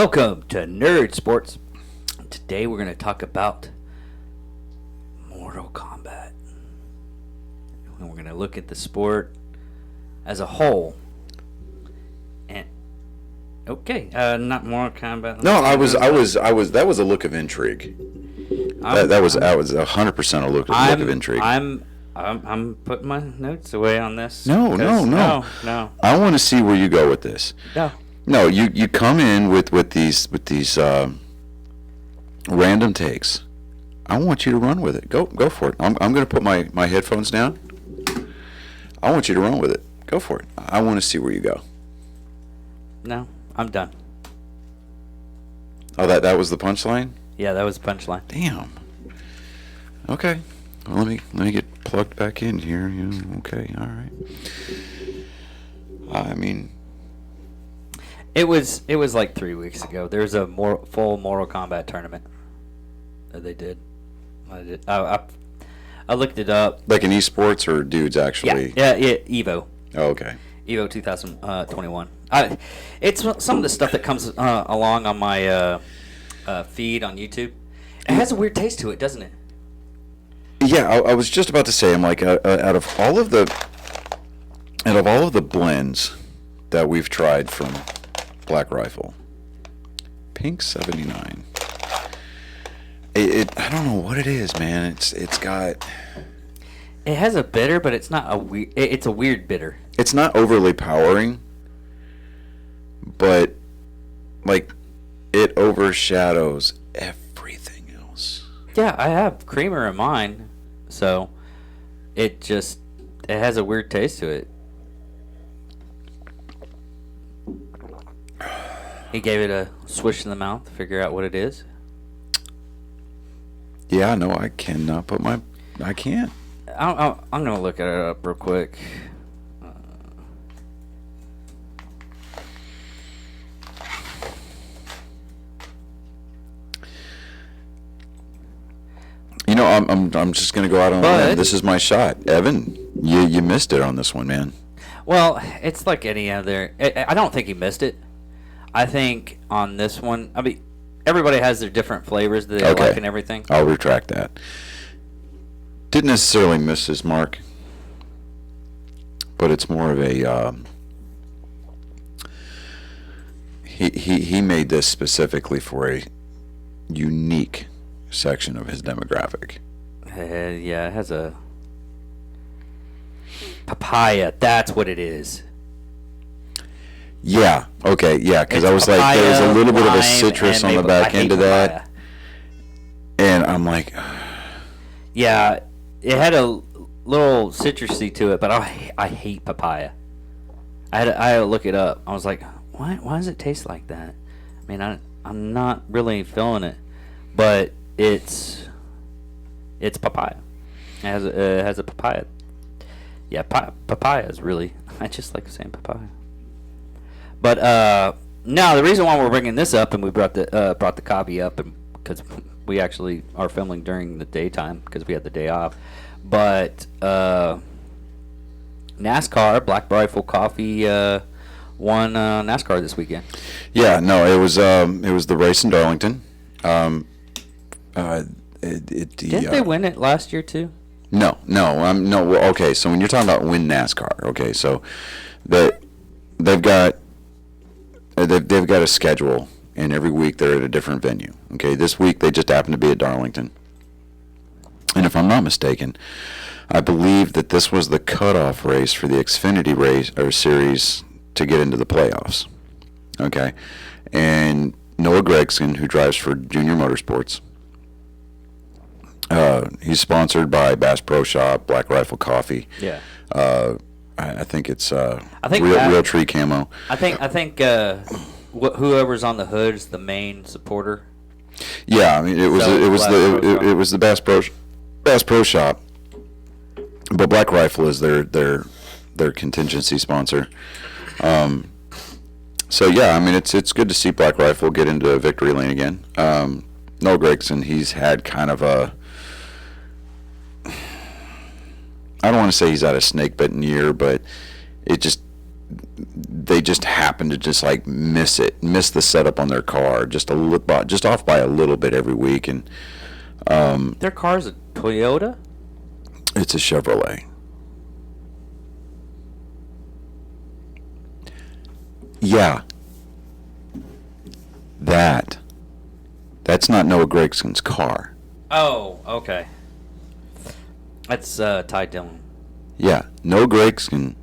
Welcome to Nerd Sports. Today we're going to talk about Mortal Kombat. And we're going to look at the sport as a whole. And not Mortal Kombat. No, I was. That was a look of intrigue. That was 100% a look of intrigue. I'm putting my notes away on this. No. I want to see where you go with this. No, you come in with these random takes. I want you to run with it. Go for it. I'm going to put my headphones down. I want you to run with it. Go for it. I want to see where you go. No, I'm done. Oh, that was the punchline? Yeah, that was the punchline. Damn. Okay. Well, let me get plugged back in here. Okay. All right. I mean, It was like 3 weeks ago. There was a full Mortal Kombat tournament that they did. I looked it up. like an esports or dudes actually? Yeah, Evo. Oh, okay. Evo 2021. It's some of the stuff that comes along on my feed on YouTube. It has a weird taste to it, doesn't it? Yeah, I was just about to say, I'm like, out of all of the blends that we've tried from Black Rifle, Pink 79. I don't know what it is, man. It's got. It has a bitter, but it's not a weird. It's a weird bitter. It's not overly powering, but like it overshadows everything else. Yeah, I have creamer in mine, so it has a weird taste to it. He gave it a swish in the mouth to figure out what it is. Yeah, no, I cannot put I can't. I'm gonna look it up real quick. I'm just gonna go out on a limb. This is my shot, Evan. You missed it on this one, man. Well, it's like any other. I don't think he missed it. I think on this one, I mean, everybody has their different flavors that they like and everything. I'll retract that. Didn't necessarily miss his mark, but it's more of a. He made this specifically for a unique section of his demographic. Yeah, it has a papaya. That's what it is. Yeah. Okay. Yeah. Because I was like, there's a little bit of a citrus on the back end of that, and I'm like, yeah, it had a little citrusy to it, but I hate papaya. I had to look it up. I was like, why does it taste like that? I mean, I'm not really feeling it, but it's papaya. It has a papaya. Yeah, papaya is really. I just like saying papaya. But now the reason why we're bringing this up, and we brought the copy up, and because we actually are filming during the daytime because we had the day off. But NASCAR, Black Rifle Coffee won NASCAR this weekend. Yeah, no, it was the race in Darlington. Didn't they win it last year too? No. Well, okay, so when you're talking about win NASCAR, okay, so they've got a schedule, and every week they're at a different venue. Okay, this week they just happened to be at Darlington, and if I'm not mistaken, I believe that this was the cutoff race for the Xfinity race or series to get into the playoffs. Okay, and Noah Gragson, who drives for Junior Motorsports, he's sponsored by Bass Pro Shop, Black Rifle Coffee. Yeah. I think it's Real Tree Camo. I think whoever's on the hood is the main supporter. Yeah, I mean it was the Bass Pro Shop, but Black Rifle is their contingency sponsor. So yeah, I mean it's good to see Black Rifle get into victory lane again. Noah Gragson, he's had kind of a, I don't want to say he's had a snake bitten year, but it just they just happen to just like miss the setup on their car just off by a little bit every week, and Their car's a Toyota? it's a Chevrolet. Yeah, that's not Noah Gregson's car. Oh, okay. That's Ty Dillon. Yeah, Noah Gregson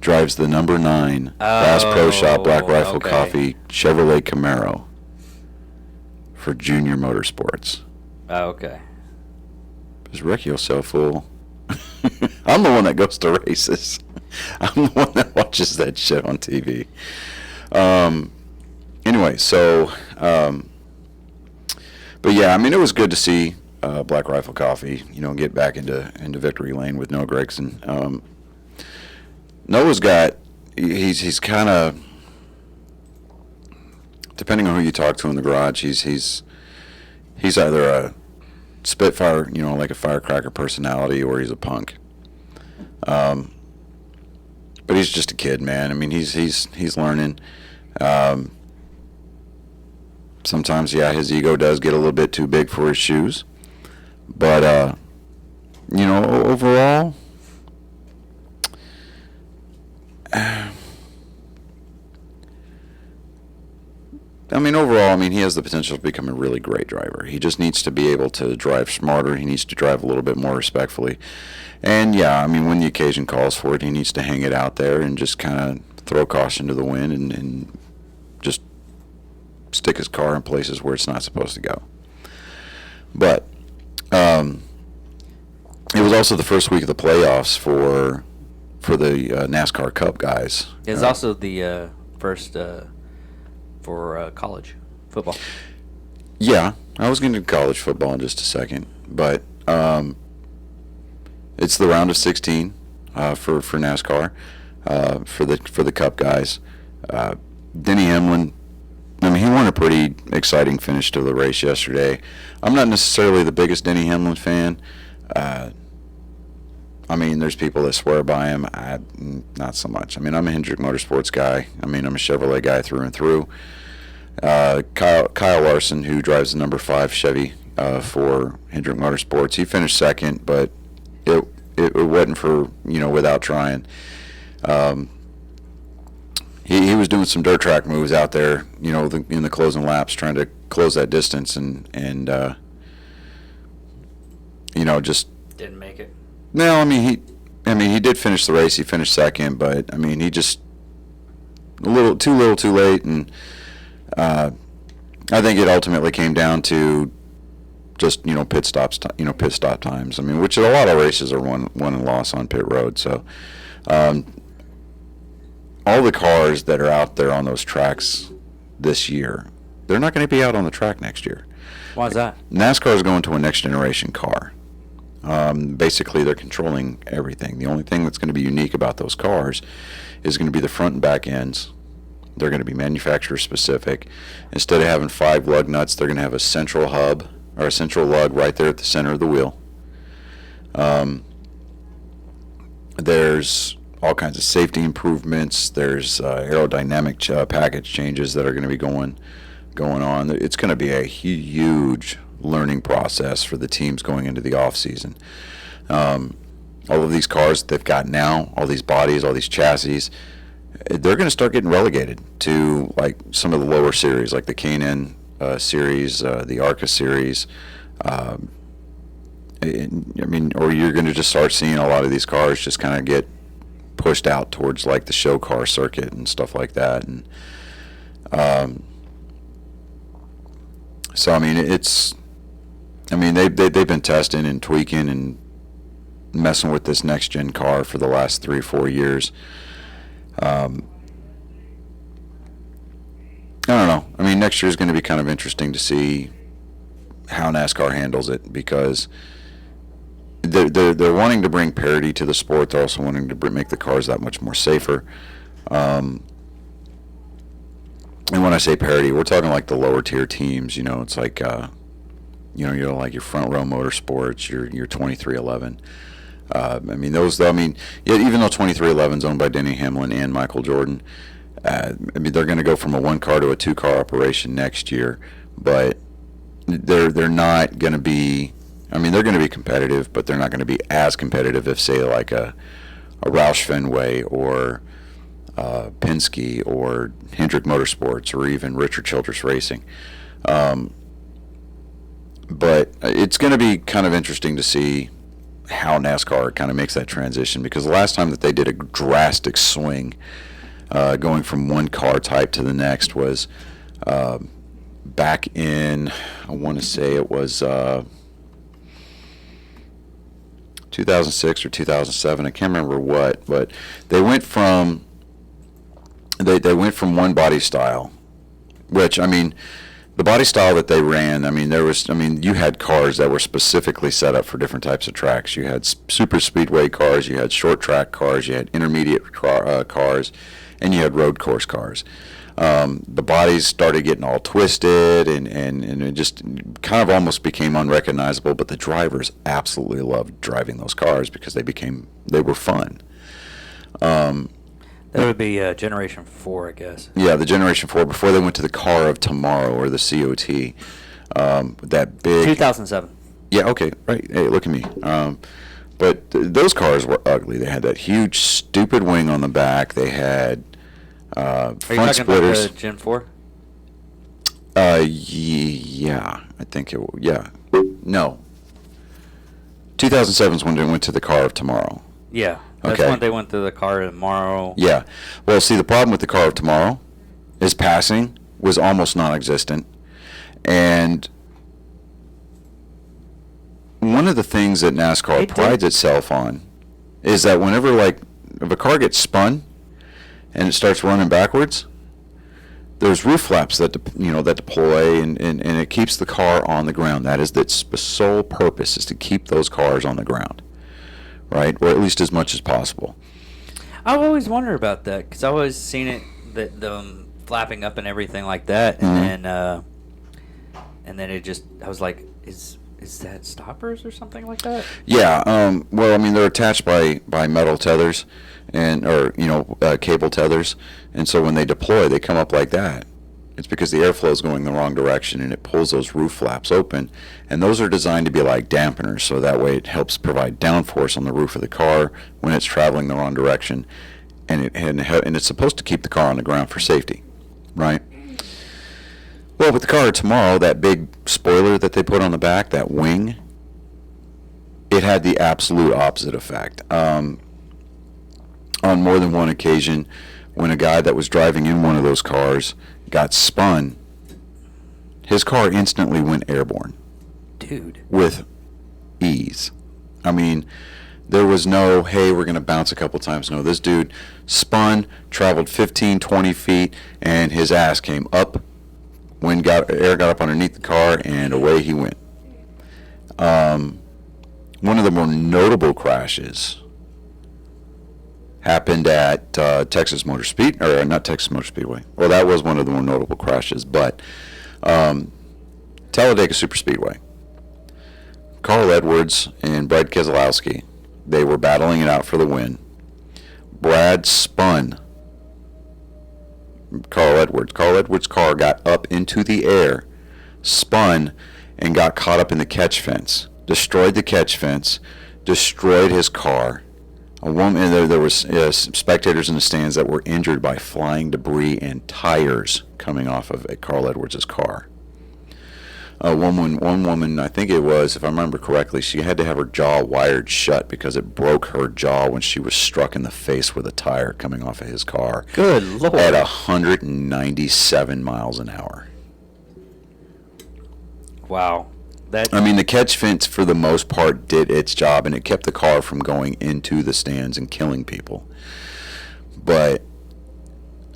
drives the number 9 Bass Pro Shop Black Rifle okay. Coffee Chevrolet Camaro for Junior Motorsports. Oh, okay. Is Ricky so full? I'm the one that goes to races. I'm the one that watches that shit on TV. Anyway, so, but yeah, I mean, it was good to see Black Rifle Coffee, get back into victory lane with Noah Gregson. Noah's he's kind of, depending on who you talk to in the garage, he's either a Spitfire, like a firecracker personality, or he's a punk. But he's just a kid, man. I mean, he's learning. Sometimes, yeah, his ego does get a little bit too big for his shoes. But, overall, he has the potential to become a really great driver. He just needs to be able to drive smarter. He needs to drive a little bit more respectfully. And, yeah, I mean, when the occasion calls for it, he needs to hang it out there and just kind of throw caution to the wind and just stick his car in places where it's not supposed to go. But it was also the first week of the playoffs for the NASCAR Cup guys. It's also the first for college football. Yeah, I was going to college football in just a second, but it's the round of 16 for NASCAR for the Cup guys. Denny Hamlin, I mean, he won a pretty exciting finish to the race yesterday. I'm not necessarily the biggest Denny Hamlin fan. I mean, there's people that swear by him. Not so much. I mean, I'm a Hendrick Motorsports guy. I mean, I'm a Chevrolet guy through and through. Kyle Larson, who drives the number 5 Chevy for Hendrick Motorsports, he finished second, but it wasn't for, without trying. He was doing some dirt track moves out there, in the closing laps, trying to close that distance, and just Didn't make it. no. I mean, he did finish the race. He finished second, but I mean, he just a little too late, and I think it ultimately came down to just pit stop times. I mean, which a lot of races are won and lost on pit road. So all the cars that are out there on those tracks this year, they're not going to be out on the track next year. Why is that? NASCAR is going to a next generation car. Basically, they're controlling everything. The only thing that's going to be unique about those cars is going to be the front and back ends. They're going to be manufacturer specific. Instead of having 5 lug nuts, they're going to have a central hub or a central lug right there at the center of the wheel. There's all kinds of safety improvements. There's aerodynamic package changes that are going to be going on. It's going to be a huge learning process for the teams going into the off season. All of these cars that they've got now, all these bodies, all these chassis, they're going to start getting relegated to like some of the lower series, like the K&N series, the ARCA series. I mean, or you're going to just start seeing a lot of these cars just kind of get pushed out towards like the show car circuit and stuff like that. And so I mean, they've been testing and tweaking and messing with this next gen car for the last 3 or 4 years. I don't know. I mean, next year is going to be kind of interesting to see how NASCAR handles it, because they're wanting to bring parity to the sport. They're also wanting to make the cars that much more safer. And when I say parity, we're talking like the lower tier teams. It's like, like your Front Row Motorsports, your 2311. I mean, those. I mean, yeah, even though 2311 is owned by Denny Hamlin and Michael Jordan, I mean, they're going to go from a one car to a two car operation next year, but they're not going to be. I mean, they're going to be competitive, but they're not going to be as competitive if, say, like a Roush Fenway or Penske or Hendrick Motorsports or even Richard Childress Racing. But it's going to be kind of interesting to see how NASCAR kind of makes that transition, because the last time that they did a drastic swing going from one car type to the next was back in, I want to say it was 2006 or 2007. I can't remember what, but they went from one body style, which, I mean, the body style that they ran, I mean, you had cars that were specifically set up for different types of tracks. You had super speedway cars, you had short track cars, you had intermediate cars, and you had road course cars. The bodies started getting all twisted, and it just kind of almost became unrecognizable, but the drivers absolutely loved driving those cars because they were fun. That would be Generation 4, I guess. Yeah, the Generation 4, before they went to the Car of Tomorrow, or the COT. That big... 2007. Yeah, okay, right. Hey, look at me. But those cars were ugly. They had that huge, stupid wing on the back. They had Are you front talking splitters. about the Gen 4? Yeah, I think yeah. No. 2007 is when they went to the Car of Tomorrow. Yeah. That's Okay. when they went to the Car of Tomorrow. Yeah. Well, see, the problem with the Car of Tomorrow is passing was almost non-existent. And one of the things that NASCAR prides itself on is that whenever, like, if a car gets spun and it starts running backwards, there's roof flaps that deploy, and it keeps the car on the ground. That is its sole purpose, is to keep those cars on the ground, right? Or at least as much as possible. I've always wondered about that, because I've always seen it, them flapping up and everything like that, and then it just, I was like, is that stoppers or something like that? Yeah. Well, I mean, they're attached by metal tethers, cable tethers, and so when they deploy, they come up like that. It's because the airflow is going the wrong direction, and it pulls those roof flaps open, and those are designed to be like dampeners, so that way it helps provide downforce on the roof of the car when it's traveling the wrong direction, and it's supposed to keep the car on the ground for safety, right? Well, with the Car of Tomorrow, that big spoiler that they put on the back, that wing, it had the absolute opposite effect. On more than one occasion, when a guy that was driving in one of those cars got spun, his car instantly went airborne. Dude. With ease. I mean, there was no, hey, we're going to bounce a couple times. No, this dude spun, traveled 15, 20 feet, and his ass came up. Air got up underneath the car, and away he went. One of the more notable crashes happened at Texas Motor Speed, or not Texas Motor Speedway. Well, that was one of the more notable crashes, but Talladega Superspeedway. Carl Edwards and Brad Keselowski, they were battling it out for the win. Brad spun Carl Edwards. Carl Edwards' car got up into the air, spun, and got caught up in the catch fence. Destroyed the catch fence, destroyed his car. A woman, there was spectators in the stands that were injured by flying debris and tires coming off of Carl Edwards' car. One woman, I think it was, if I remember correctly, she had to have her jaw wired shut because it broke her jaw when she was struck in the face with a tire coming off of his car. Good Lord. At 197 miles an hour. Wow. I mean, the catch fence, for the most part, did its job, and it kept the car from going into the stands and killing people. But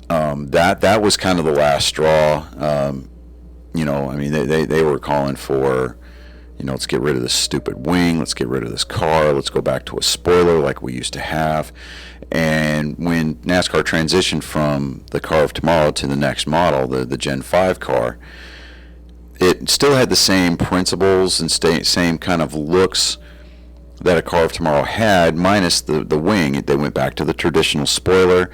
that was kind of the last straw. I mean, they were calling for, let's get rid of this stupid wing, let's get rid of this car, let's go back to a spoiler like we used to have. And when NASCAR transitioned from the Car of Tomorrow to the next model, the Gen 5 car, it still had the same principles and same kind of looks, that A Car of Tomorrow had, minus the wing. They went back to the traditional spoiler.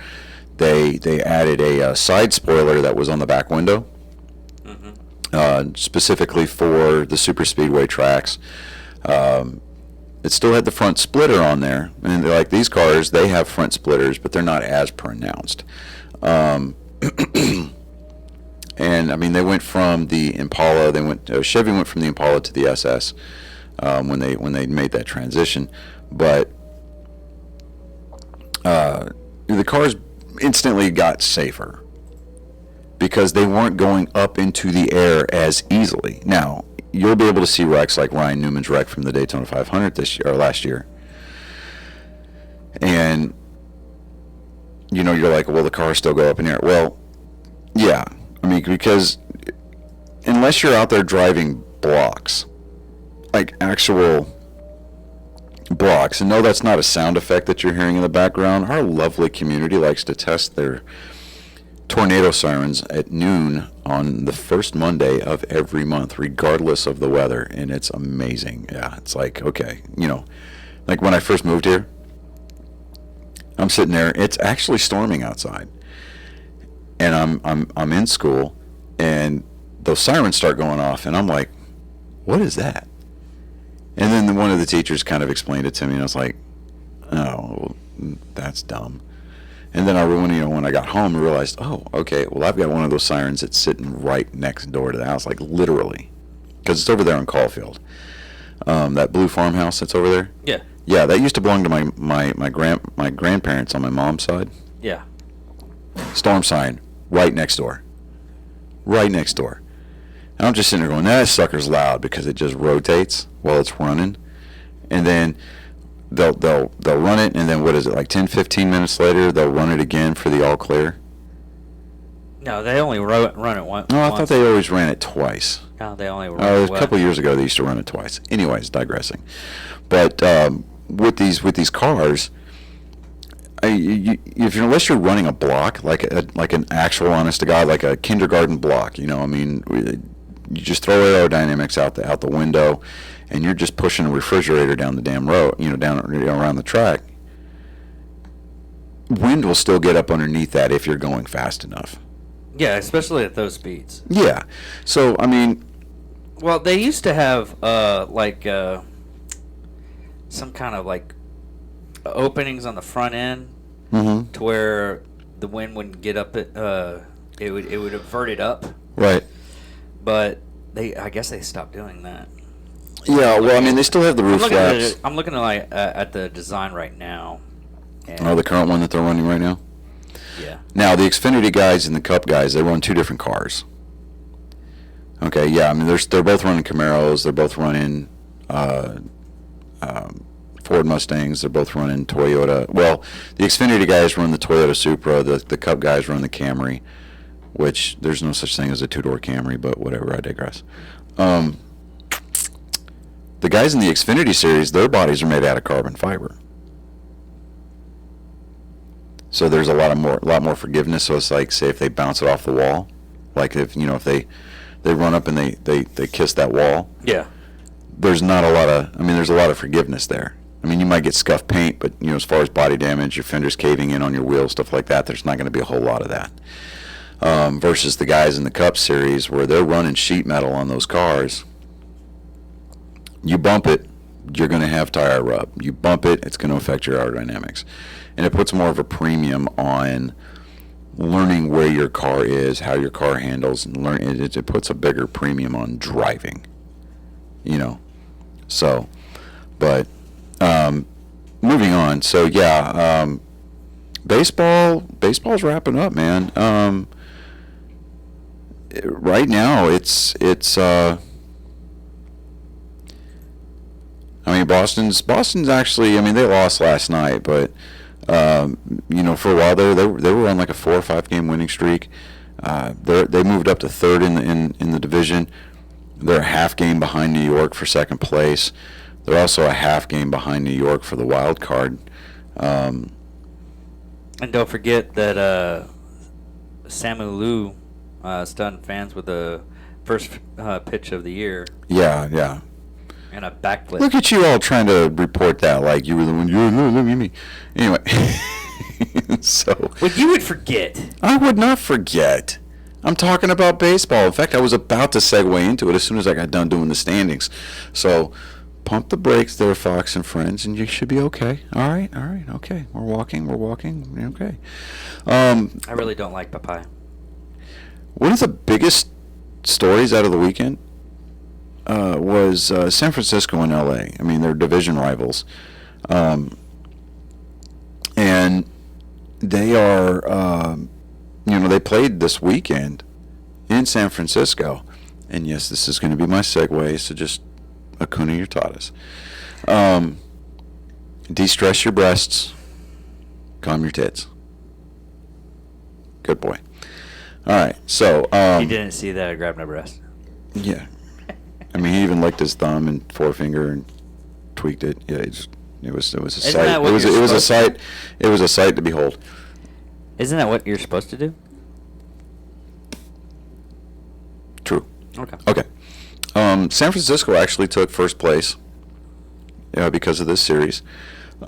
They added a side spoiler that was on the back window, specifically for the super speedway tracks. It still had the front splitter on there, and like these cars, they have front splitters, but they're not as pronounced. And I mean, they went from the Impala. Chevy went from the Impala to the SS when they made that transition, but the cars instantly got safer because they weren't going up into the air as easily. Now you'll be able to see wrecks like Ryan Newman's wreck from the Daytona 500 this year or last year, and you're like, well, the cars still go up in the air. Well, yeah. I mean, because unless you're out there driving blocks, like actual blocks, and no, that's not a sound effect that you're hearing in the background. Our lovely community likes to test their tornado sirens at noon on the first Monday of every month, regardless of the weather, and it's amazing. Yeah, it's like, okay, like when I first moved here, I'm sitting there, it's actually storming outside. And I'm in school, and those sirens start going off, and I'm like, what is that? And then one of the teachers kind of explained it to me, and I was like, oh, that's dumb. And then when I got home, I realized, oh, okay, well, I've got one of those sirens that's sitting right next door to the house, like literally, because it's over there in Caulfield. That blue farmhouse that's over there. Yeah. Yeah, that used to belong to my grandparents on my mom's side. Yeah. Storm sign right next door. Right next door. And I'm just sitting there going, that sucker's loud because it just rotates while it's running. And then they'll run it, and then what is it, like 10, 15 minutes later, they'll run it again for the all clear? No, they only run it once. No, I thought they always ran it twice. No, they only run it a couple of years ago, they used to run it twice. Anyways, digressing. But with these cars, unless you're running a block, like an actual, honest to God, like a kindergarten block, I mean, you just throw aerodynamics out the window, and you're just pushing a refrigerator down the damn road, down around the track. Wind will still get up underneath that if you're going fast enough. Yeah, especially at those speeds. Yeah. So I mean, well, they used to have some kind of like openings on the front end, to where the wind wouldn't get up it would avert it up. Right. But I guess they stopped doing that. Yeah, well, I mean, they still have the roof flaps. I'm looking at the design right now. The current one that they're running right now? Yeah. Now, the Xfinity guys and the Cup guys, they run two different cars. Okay, yeah, I mean, they're both running Camaros. They're both running Ford Mustangs. They're both running Toyota. Well, the Xfinity guys run the Toyota Supra. The Cup guys run the Camry, which there's no such thing as a two-door Camry, but whatever, I digress. The guys in the Xfinity series, their bodies are made out of carbon fiber. So there's a lot more forgiveness. So it's like, say if they bounce it off the wall, like if they run up and they kiss that wall. Yeah. There's not a lot of, there's a lot of forgiveness there. I mean, you might get scuffed paint, but as far as body damage, your fenders caving in on your wheels, stuff like that, there's not going to be a whole lot of that. Versus the guys in the Cup series where they're running sheet metal on those cars. You bump it, you're going to have tire rub. You bump it, it's going to affect your aerodynamics. And it puts more of a premium on learning where your car is, how your car handles, and it puts a bigger premium on driving. So, but moving on. So yeah, baseball's wrapping up, man. Right now it's Boston's actually, they lost last night, but for a while they were on like a 4 or 5 game winning streak. They moved up to third in the division. They're a half game behind New York for second place. They're also a half game behind New York for the wild card. And don't forget that Samu Liu stunned fans with the first pitch of the year. Yeah. And a backflip. Look at you all trying to report that like you were the one. Look at me. Anyway, so. Well, you would forget. I would not forget. I'm talking about baseball. In fact, I was about to segue into it as soon as I got done doing the standings. So, pump the brakes there, Fox and friends, and you should be okay. All right, okay. We're walking, okay. I really don't like papaya. One of the biggest stories out of the weekend was San Francisco and L.A. I mean, they're division rivals. And they are, they played this weekend in San Francisco. And yes, this is going to be my segue, so just Acuna Hurtadas. De-stress your breasts, calm your tits. Good boy. All right, so He didn't see that I grabbed my breast. yeah, I mean he even licked his thumb and forefinger and tweaked it. Yeah, it was a sight. that what It was you're a supposed sight. It was a sight to behold. Isn't that what you're supposed to do? True. Okay. Okay. San Francisco actually took first place because of this series.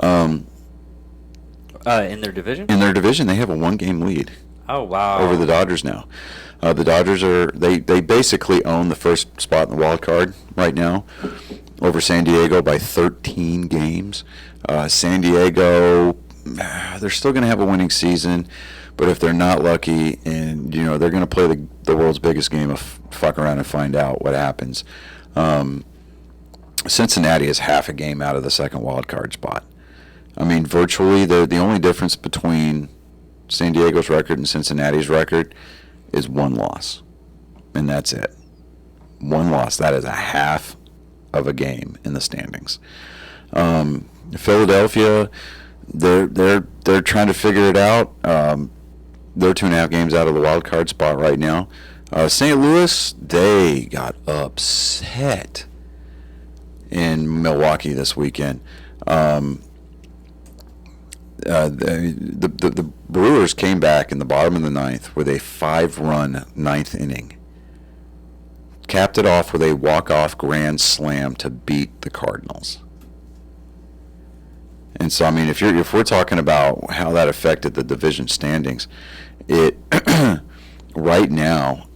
In their division? In their division, they have a one-game lead Oh, wow. over the Dodgers now. The Dodgers they basically own the first spot in the wild card right now over San Diego by 13 games. San Diego, they're still going to have a winning season, but if they're not lucky, and they're going to play the world's biggest game of fuck around and find out what happens. Cincinnati is half a game out of the second wild card spot. I mean, virtually the only difference between San Diego's record and Cincinnati's record is one loss, and that's it. One loss. That is a half of a game in the standings. Philadelphia, they're trying to figure it out. They're 2.5 games out of the wild card spot right now. St. Louis, they got upset in Milwaukee this weekend. The Brewers came back in the bottom of the ninth with a 5-run ninth inning. Capped it off with a walk-off grand slam to beat the Cardinals. And so, I mean, if we're talking about how that affected the division standings, it right now,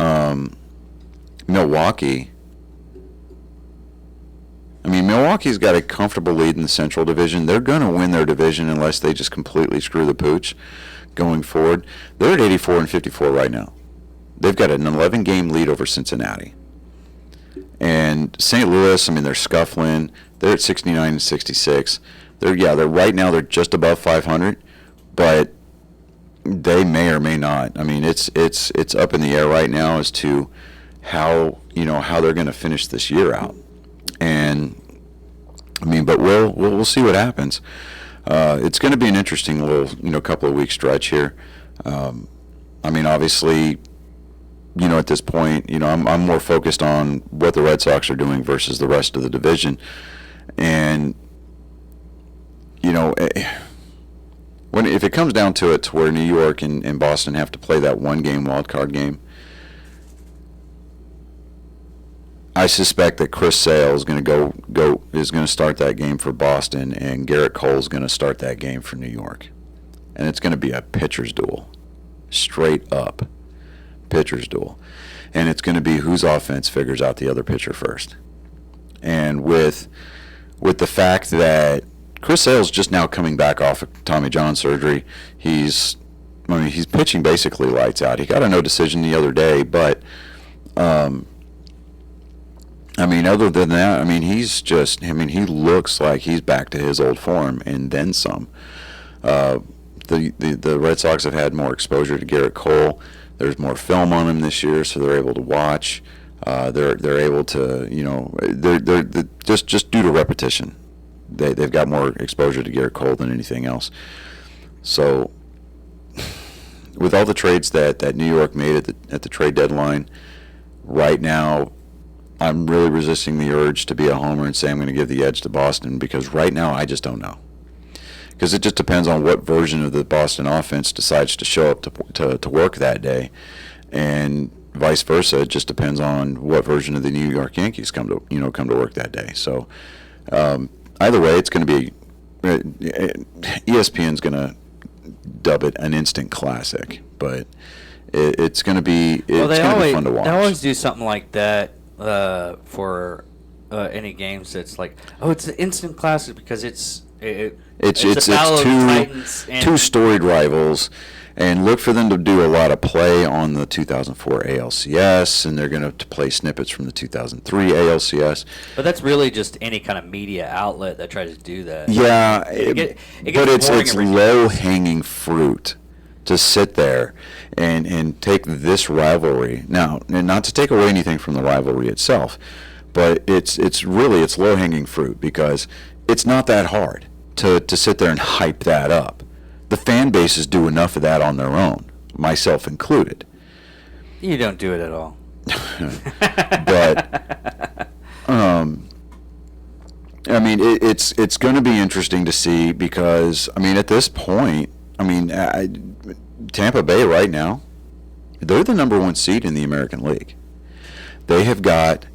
Milwaukee's got a comfortable lead in the Central Division. They're going to win their division unless they just completely screw the pooch going forward. They're at 84 and 54 right now. They've got an 11-game lead over Cincinnati. And St. Louis, I mean, they're scuffling. They're at 69 and 66. They're right now they're just above 500, but they may or may not. I mean, it's up in the air right now as to how they're going to finish this year out. And I mean, but we'll see what happens. It's going to be an interesting little couple of week stretch here. I mean, obviously, at this point, I'm more focused on what the Red Sox are doing versus the rest of the division, and if it comes down to it, to where New York and Boston have to play that one-game wild card game, I suspect that Chris Sale is going to start that game for Boston, and Garrett Cole is going to start that game for New York, and it's going to be a pitcher's duel, straight up pitcher's duel, and it's going to be whose offense figures out the other pitcher first. And with the fact that Chris Sale's just now coming back off of Tommy John surgery, he's pitching basically lights out. He got a no decision the other day, but other than that, he looks like he's back to his old form and then some. The Red Sox have had more exposure to Garrett Cole. There's more film on him this year, so they're able to watch. They're able to, they're just due to repetition. They've got more exposure to Garrett Cole than anything else. So, with all the trades that New York made at the trade deadline, right now, I'm really resisting the urge to be a homer and say I'm going to give the edge to Boston, because right now I just don't know. Because it just depends on what version of the Boston offense decides to show up to work that day. And vice versa. It just depends on what version of the New York Yankees come to work that day. So either way, it's going to be ESPN's going to dub it an instant classic, but it's going to be fun to watch. They always do something like that for any games. That's like, oh, it's an instant classic because it's a battle of titans two storied rivals, and look for them to do a lot of play on the 2004 ALCS, and they're going to play snippets from the 2003 ALCS. But that's really just any kind of media outlet that tries to do that. Yeah, but it's low-hanging fruit to sit there and take this rivalry. Now, and not to take away anything from the rivalry itself, but it's low-hanging fruit because it's not that hard to sit there and hype that up. The fan bases do enough of that on their own, myself included. You don't do it at all. But I mean, it's going to be interesting to see because I mean, at this point, I mean, Tampa Bay right now, they're the number 1 seed in the American League. They have got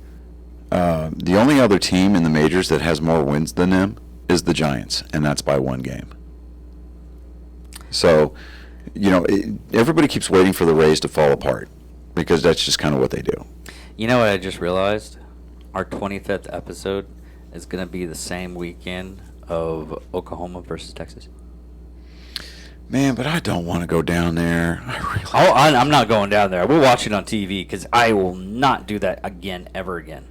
the only other team in the majors that has more wins than them is the Giants, and that's by 1 game. So, everybody keeps waiting for the Rays to fall apart because that's just kind of what they do. You know what I just realized? Our 25th episode is going to be the same weekend of Oklahoma versus Texas. Man, but I don't want to go down there. I'm not going down there. We'll watch it on TV because I will not do that again, ever again.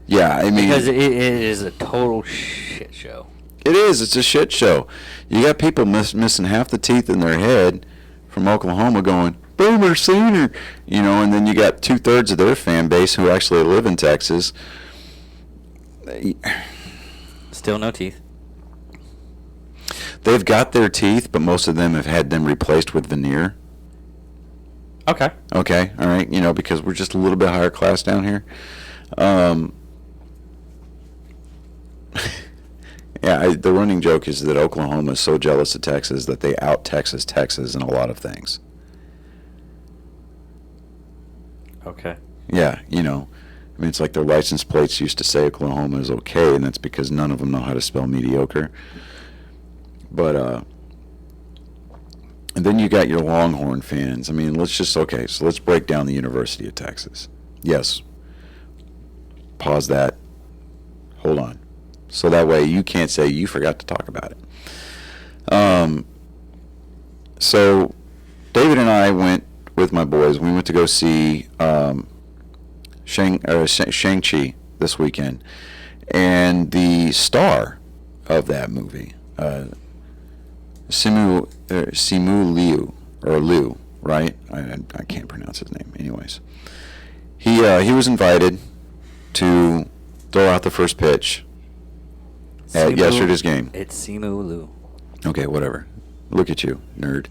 Yeah, I mean... Because it is a total shit show. It is. It's a shit show. You got people missing half the teeth in their head from Oklahoma going, Boomer Sooner, and then you got 2/3 of their fan base who actually live in Texas. Still no teeth. They've got their teeth, but most of them have had them replaced with veneer. Okay. Okay, all right, because we're just a little bit higher class down here. Yeah, the running joke is that Oklahoma is so jealous of Texas that they out-Texas Texas in a lot of things. Okay. Yeah, I mean, it's like their license plates used to say Oklahoma is okay, and that's because none of them know how to spell mediocre. But, and then you got your Longhorn fans. I mean, so let's break down the University of Texas. Yes. Pause that. Hold on. So that way you can't say you forgot to talk about it. So David and I went with my boys. We went to go see Shang-Chi this weekend. And the star of that movie, Simu Liu, right? I can't pronounce his name. Anyways, he was invited to throw out the first pitch at yesterday's game. It's Simu Liu. Okay, whatever. Look at you, nerd.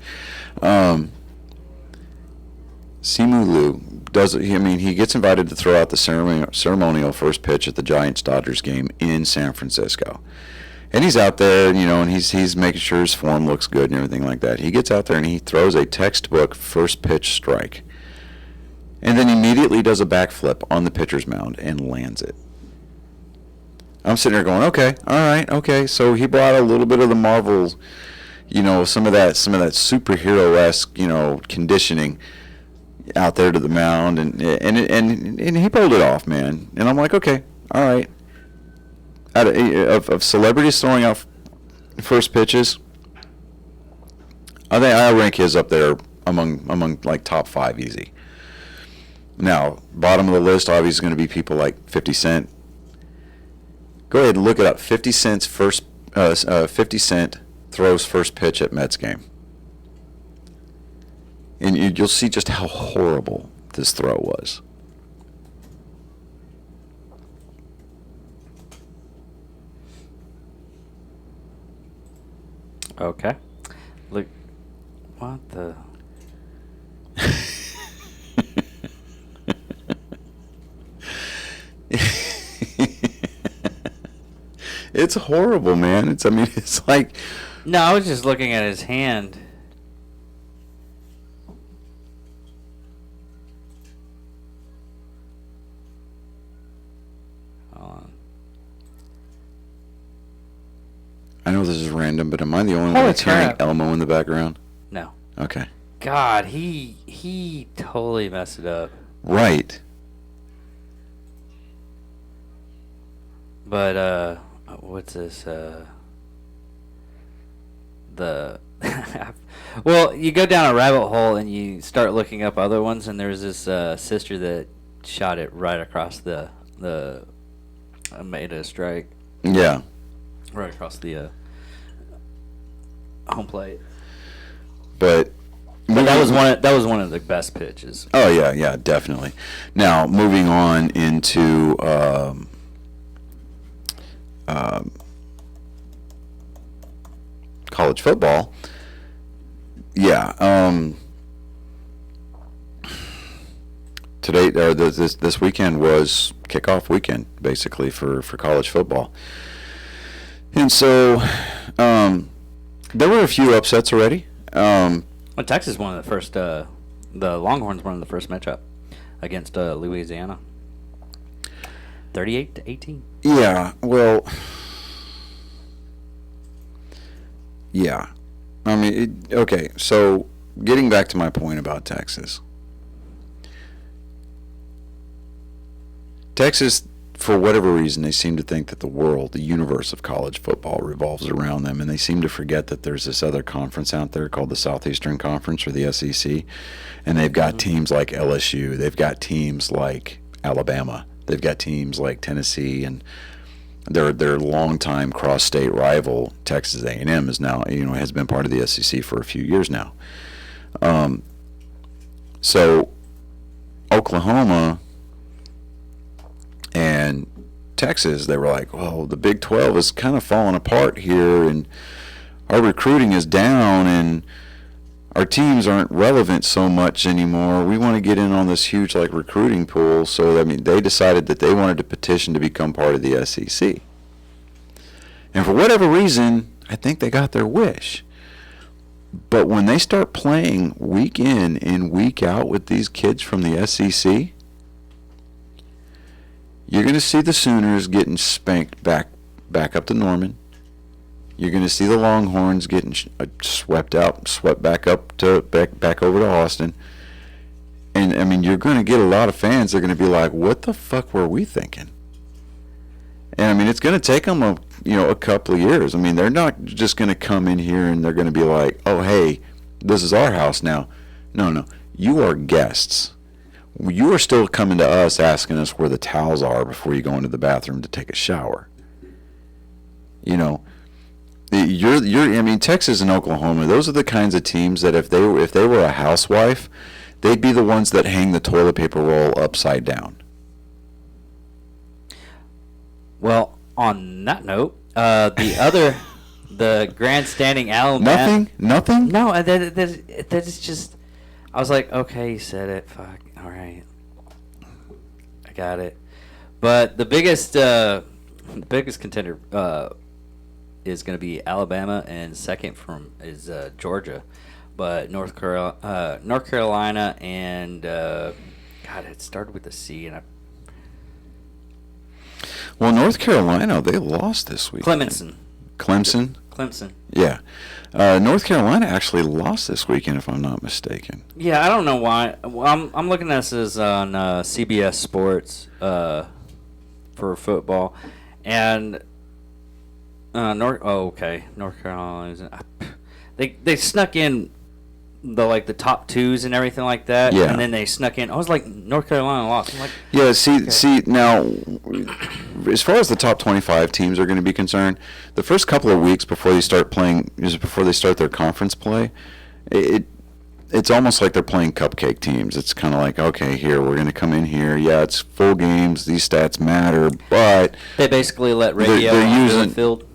Simu Liu he gets invited to throw out the ceremonial first pitch at the Giants-Dodgers game in San Francisco. And he's out there, and he's making sure his form looks good and everything like that. He gets out there and he throws a textbook first pitch strike. And then immediately does a backflip on the pitcher's mound and lands it. I'm sitting there going, okay, all right, okay. So he brought a little bit of the Marvel, some of that superhero-esque, conditioning out there to the mound, and he pulled it off, man. And I'm like, okay, all right. Of celebrities throwing out first pitches, I think I rank his up there among like top 5 easy. Now, bottom of the list obviously is going to be people like 50 Cent. Go ahead and look it up. 50 Cent throws first pitch at Mets game. And you'll see just how horrible this throw was. Okay. Look. What the... It's horrible, man. It's like... No, I was just looking at his hand. I know this is random, but am I the only one Holy that's hearing crap. Elmo in the background? No. Okay. God, he totally messed it up. Right. But what's this? The well, you go down a rabbit hole and you start looking up other ones, and there's this sister that shot it right across the made a strike Yeah. right across the home plate. But That was one of the best pitches. Oh yeah, definitely. Now moving on into college football. Yeah. Today or this weekend was kickoff weekend basically for college football, and so there were a few upsets already. Well, Texas one of the first. The Longhorns won the first matchup against Louisiana. 38-18. Yeah, well, yeah. I mean, okay, so getting back to my point about Texas. Texas, for whatever reason, they seem to think that the world, the universe of college football revolves around them, and they seem to forget that there's this other conference out there called the Southeastern Conference, or the SEC, and they've got teams like LSU, they've got teams like Alabama, they've got teams like Tennessee, and their longtime cross-state rival Texas A&M is now, has been part of the SEC for a few years now. So Oklahoma and Texas, they were like, well, the Big 12 is kind of falling apart here, and our recruiting is down, and our teams aren't relevant so much anymore. We want to get in on this huge recruiting pool. So they decided that they wanted to petition to become part of the SEC. And for whatever reason, I think they got their wish. But when they start playing week in and week out with these kids from the SEC, you're going to see the Sooners getting spanked back up to Norman. You're going to see the Longhorns getting swept back over to Austin. And you're going to get a lot of fans that are going to be like, what the fuck were we thinking? And it's going to take them a couple of years. They're not just going to come in here and they're going to be like, oh, hey, this is our house now. No, you are guests. You are still coming to us asking us where the towels are before you go into the bathroom to take a shower. Texas and Oklahoma, those are the kinds of teams that if they were a housewife, they'd be the ones that hang the toilet paper roll upside down. Well, on that note, the grandstanding Alabama. Nothing. No, that is just. I was like, okay, you said it. Fuck. All right, I got it. But the biggest contender is going to be Alabama, and second is Georgia, but North Carolina, and God, it started with a C, and Well, North Carolina, they lost this week. Clemson. Yeah. North Carolina actually lost this weekend, if I'm not mistaken. Yeah, I don't know why. Well, I'm looking at this as on CBS Sports for football, and North Carolina. They snuck in the top twos and everything like that, yeah. And then they snuck in. I was like, North Carolina lost. I'm like, yeah. See now, as far as the top 25 teams are going to be concerned, the first couple of weeks before they start their conference play, it's almost like they're playing cupcake teams. It's kind of like, okay, here we're going to come in here. Yeah, it's full games. These stats matter, but they basically let radio they're using the field.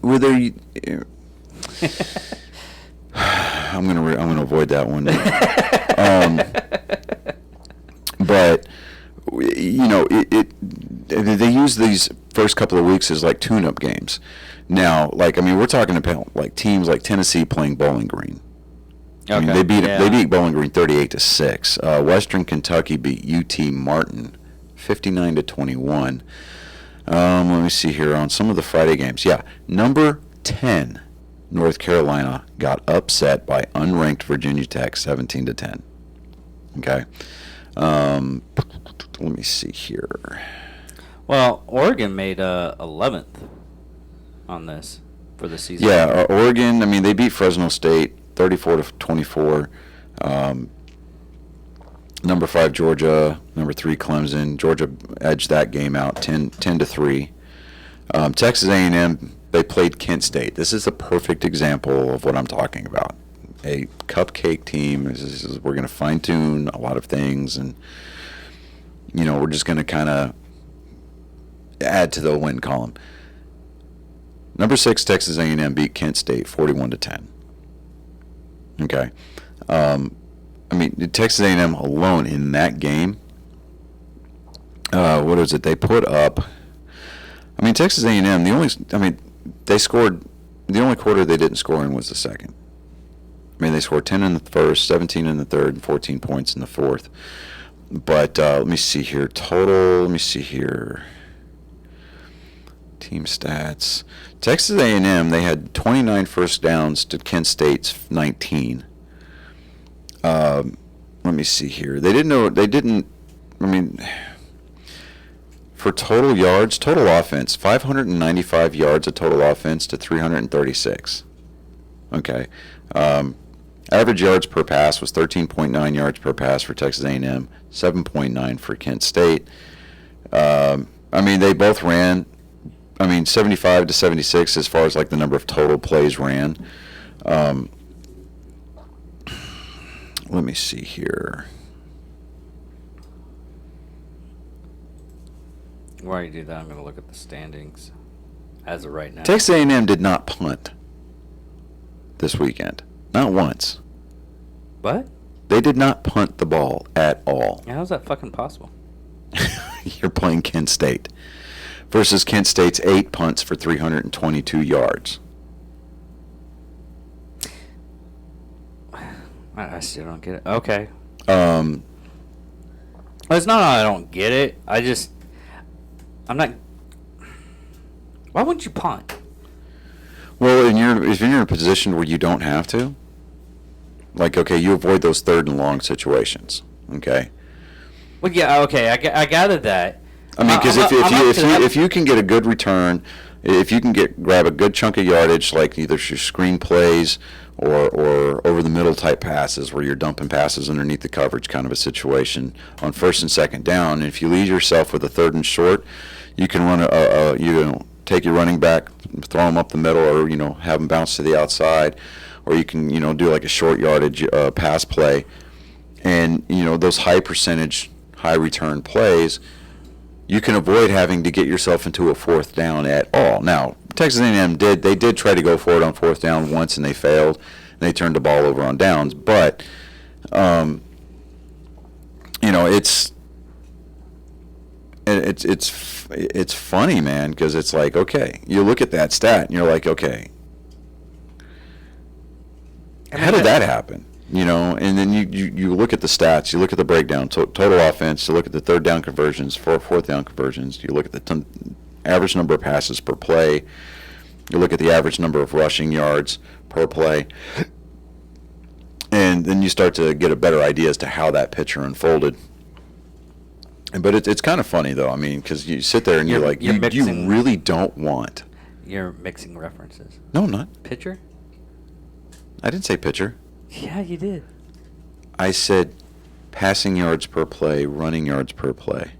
I'm gonna avoid that one. But they use these first couple of weeks as tune-up games. Now, we're talking about teams like Tennessee playing Bowling Green. Okay. They beat Bowling Green 38-6. Western Kentucky beat UT Martin 59-21. Let me see here on some of the Friday games. Yeah, number 10 North Carolina got upset by unranked Virginia Tech 17-10. Okay. Let me see here. Well, Oregon made 11th on this for the season. Yeah, Oregon. I mean, they beat Fresno State 34-24. Number 5 Georgia, number 3 Clemson. Georgia edged that game out 10-3. Texas A&M, they played Kent State. This is a perfect example of what I'm talking about. A cupcake team. We're going to fine tune a lot of things, and we're just going to kind of add to the win column. Number 6 Texas A&M beat Kent State 41-10. Okay. I mean, Texas A&M alone in that game, what is it? They put up, I mean, Texas A&M, they scored, the only quarter they didn't score in was the second. I mean, they scored 10 in the first, 17 in the third, and 14 points in the fourth. But let me see here. Team stats. Texas A&M, they had 29 first downs to Kent State's 19. Let me see here. For total yards, total offense, 595 yards of total offense to 336. Okay. Average yards per pass was 13.9 yards per pass for Texas A&M, 7.9 for Kent State. They both ran, 75 to 76 as far as like the number of total plays ran. Let me see here. While you do that, I'm going to look at the standings as of right now. Texas A&M did not punt this weekend. Not once. What? They did not punt the ball at all. How's that fucking possible? You're playing Kent State versus Kent State's 8 punts for 322 yards. I still don't get it. Okay. Um, It's not I don't get it. I'm not. Why wouldn't you punt? Well, if you're in a position where you don't have to, like, okay, you avoid those 3rd and long situations, okay? Well, yeah, okay, I gathered that. I mean, because if you can get a good return, if you can grab a good chunk of yardage, like either your screen plays or over the middle type passes where you're dumping passes underneath the coverage kind of a situation on 1st and 2nd down, and if you leave yourself with a 3rd and short, you can run take your running back, throw them up the middle, or have them bounce to the outside, or you can do like a short yardage pass play, and those high percentage, high return plays, you can avoid having to get yourself into a 4th down at all. Now, Texas A&M did try to go for it on 4th down once, and they failed, and they turned the ball over on downs. But, it's funny, man, because it's like, okay, you look at that stat, and you're like, okay, how did that happen? And then you look at the stats, you look at the breakdown, total offense, you look at the 3rd down conversions, 4th down conversions, you look at the average number of passes per play, you look at the average number of rushing yards per play, and then you start to get a better idea as to how that picture unfolded. But it's kind of funny, though, because you sit there and you're like, you really don't want. You're mixing references. No, I'm not. Pitcher? I didn't say pitcher. Yeah, you did. I said passing yards per play, running yards per play.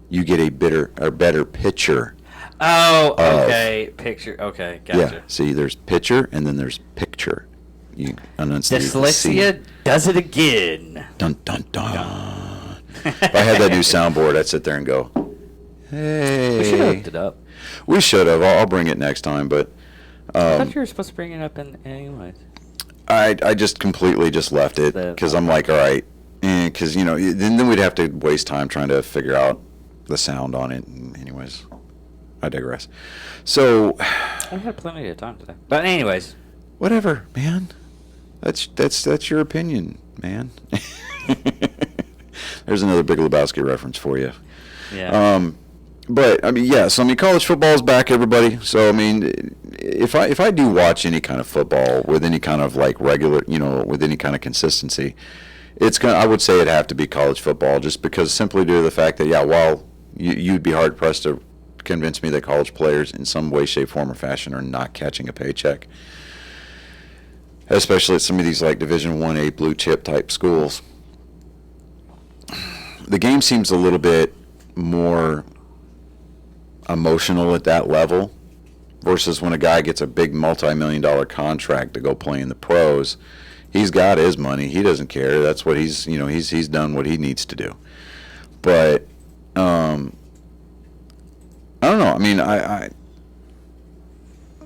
You get a better picture. Oh, okay. Picture. Okay, gotcha. Yeah. See, there's pitcher and then there's picture. You enunciate Dyslexia does it again. Dun dun dun. If I had that new soundboard, I'd sit there and go, "Hey." We should have hooked it up. We should have. I'll bring it next time, but. I thought you were supposed to bring it up anyways. I just completely just left it because I'm like, all right, because then we'd have to waste time trying to figure out the sound on it. Anyways, I digress. So I had plenty of time today. But anyways, whatever, man. That's your opinion, man. There's another Big Lebowski reference for you. Yeah. But I mean, yes. I mean, college football is back, everybody. So I mean, if I do watch any kind of football with any kind of like regular, with any kind of consistency, I would say it'd have to be college football, just because simply due to the fact that while you'd be hard pressed to convince me that college players in some way, shape, form, or fashion are not catching a paycheck, especially at some of these like Division 1A blue chip type schools. The game seems a little bit more emotional at that level versus when a guy gets a big multi-million-dollar contract to go play in the pros. He's got his money. He doesn't care. That's what he's done what he needs to do. But I don't know. I mean, I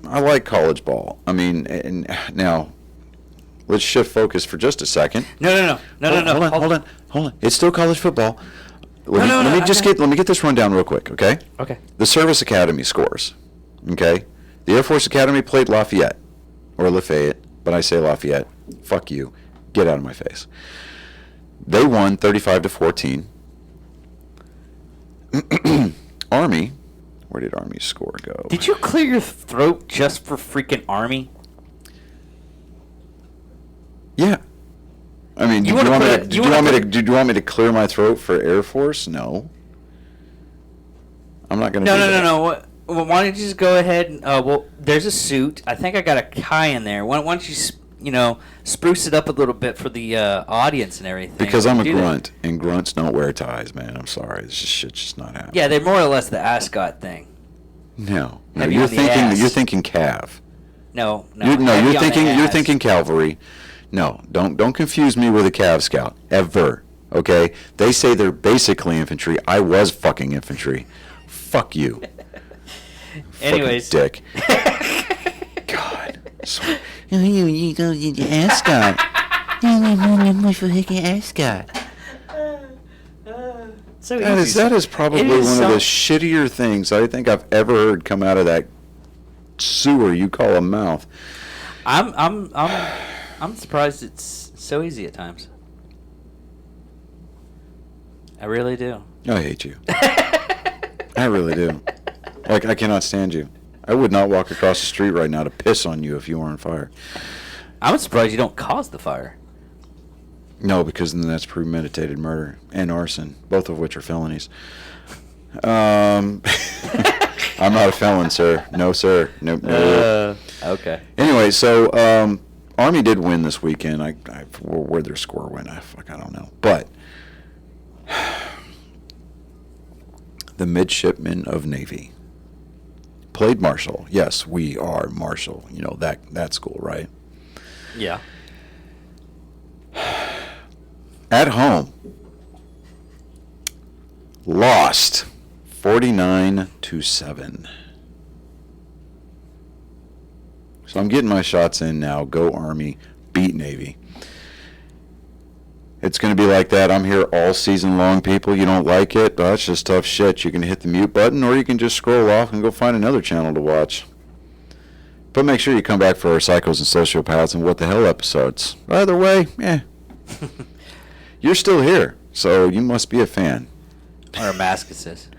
like college ball. I mean, and now let's shift focus for just a second. No. Hold on. It's still college football. Let me get this rundown real quick, okay? Okay. The Service Academy scores, okay? The Air Force Academy played Lafayette, but I say Lafayette. Fuck you. Get out of my face. They won 35-14. Army, where did Army's score go? Did you clear your throat just for freaking Army? Yeah. I mean, do you want me to clear my throat for Air Force? No. I'm not going to do that. No. Well, why don't you just go ahead and, there's a suit. I think I got a tie in there. Why don't you, spruce it up a little bit for the audience and everything? Because I'm a grunt, and grunts don't wear ties, man. I'm sorry. This shit's just not happening. Yeah, they're more or less the ascot thing. No, Heavy you're on the ass. thinking Cav. No. You're thinking cavalry. No, don't confuse me with a Cav Scout ever. Okay, they say they're basically infantry. I was fucking infantry. Fuck you. Anyways, fucking dick. God. Ascot. Ascot. So That is probably one of the shittier things I think I've ever heard come out of that sewer you call a mouth. I'm surprised it's so easy at times. I really do. I hate you. I really do. Like, I cannot stand you. I would not walk across the street right now to piss on you if you were on fire. I'm surprised you don't cause the fire. No, because then that's premeditated murder and arson, both of which are felonies. I'm not a felon, sir. No, sir. No. Okay. Anyway, so Army did win this weekend. Where their score went, I don't know. But the Midshipmen of Navy played Marshall. Yes, we are Marshall. You know that school, right? Yeah. At home, lost 49-7. So I'm getting my shots in now. Go Army, beat Navy. It's going to be like that. I'm here all season long, people. You don't like it? Well, that's just tough shit. You can hit the mute button, or you can just scroll off and go find another channel to watch. But make sure you come back for our Psychos and Sociopaths and What the Hell episodes. Either way, you're still here, so you must be a fan. Or a masochist.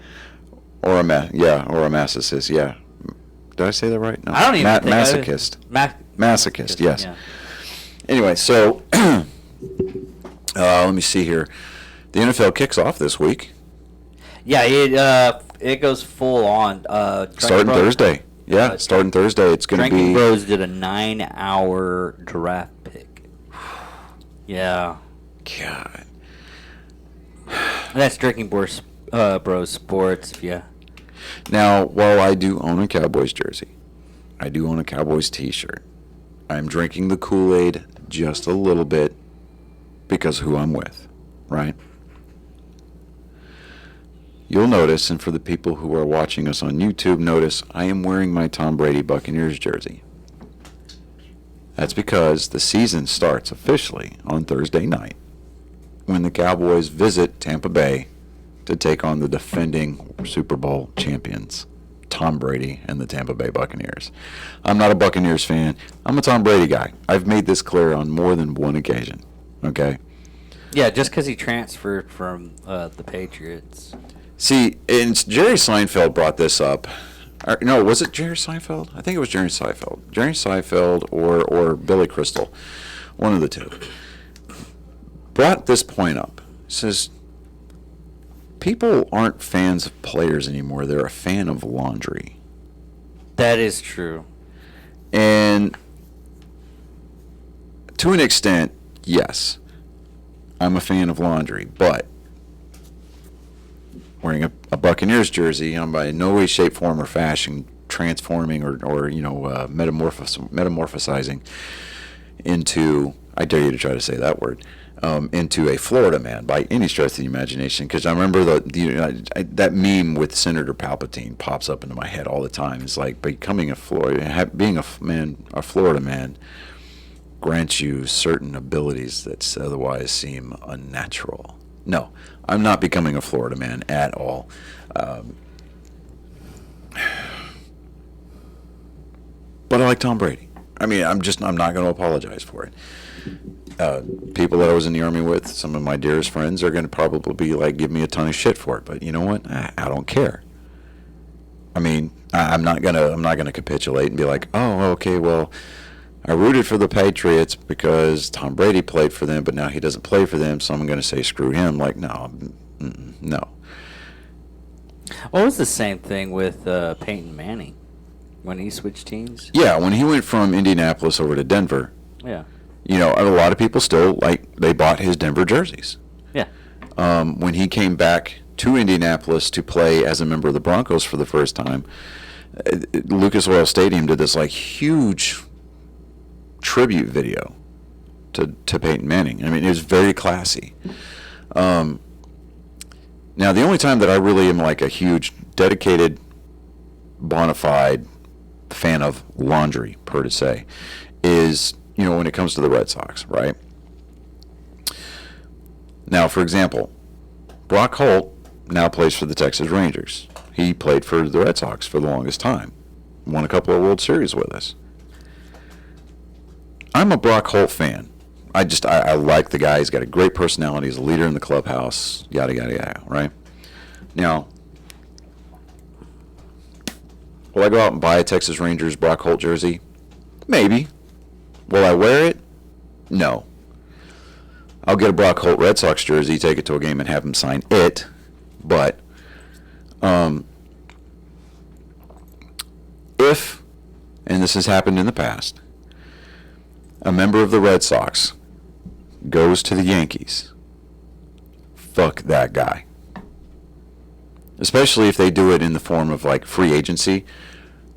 Or a masochist, yeah. Did I say that right? No. I don't even think masochist. Masochist, yes. Yeah. Anyway, so let me see here. The NFL kicks off this week. Yeah, it goes full on. Starting Thursday. Yeah, starting Thursday. It's going to be... Drinking Bros did a 9-hour draft pick. Yeah. God. That's Drinking Bros Sports, yeah. Now, while I do own a Cowboys jersey, I do own a Cowboys t-shirt, I'm drinking the Kool-Aid just a little bit because of who I'm with, right? You'll notice, and for the people who are watching us on YouTube, notice I am wearing my Tom Brady Buccaneers jersey. That's because the season starts officially on Thursday night when the Cowboys visit Tampa Bay to take on the defending Super Bowl champions, Tom Brady and the Tampa Bay Buccaneers. I'm not a Buccaneers fan. I'm a Tom Brady guy. I've made this clear on more than one occasion, okay? Yeah, just because he transferred from the Patriots. See, and Jerry Seinfeld brought this up. No, was it Jerry Seinfeld? I think it was Jerry Seinfeld. Jerry Seinfeld or Billy Crystal, one of the two, brought this point up. He says, people aren't fans of players anymore. They're a fan of laundry. That is true. And to an extent, yes, I'm a fan of laundry, but wearing a Buccaneers jersey, I'm by no way, shape, form, or fashion transforming or metamorphosizing into, I dare you to try to say that word, into a Florida man by any stretch of the imagination. Because I remember that meme with Senator Palpatine pops up into my head all the time. It's like being a Florida man grants you certain abilities that otherwise seem unnatural. No, I'm not becoming a Florida man at all. But I like Tom Brady. I mean, I'm not going to apologize for it. People that I was in the Army with, some of my dearest friends, are going to probably be like, give me a ton of shit for it. But you know what? I don't care. I mean, I'm not gonna capitulate and be like, oh, okay, well, I rooted for the Patriots because Tom Brady played for them, but now he doesn't play for them, so I'm going to say screw him. Like, no. Well, it was the same thing with Peyton Manning when he switched teams. Yeah, when he went from Indianapolis over to Denver, Yeah. you know, a lot of people still, they bought his Denver jerseys. Yeah. When he came back to Indianapolis to play as a member of the Broncos for the first time, Lucas Oil Stadium did this, huge tribute video to Peyton Manning. I mean, it was very classy. Now, the only time that I really am a huge, dedicated, bona fide fan of laundry, per se, is, when it comes to the Red Sox, right? Now, for example, Brock Holt now plays for the Texas Rangers. He played for the Red Sox for the longest time. Won a couple of World Series with us. I'm a Brock Holt fan. I like the guy. He's got a great personality. He's a leader in the clubhouse. Yada, yada, yada, right? Now, will I go out and buy a Texas Rangers Brock Holt jersey? Maybe. Will I wear it? No. I'll get a Brock Holt Red Sox jersey, take it to a game, and have him sign it. But if, and this has happened in the past, a member of the Red Sox goes to the Yankees, fuck that guy. Especially if they do it in the form of free agency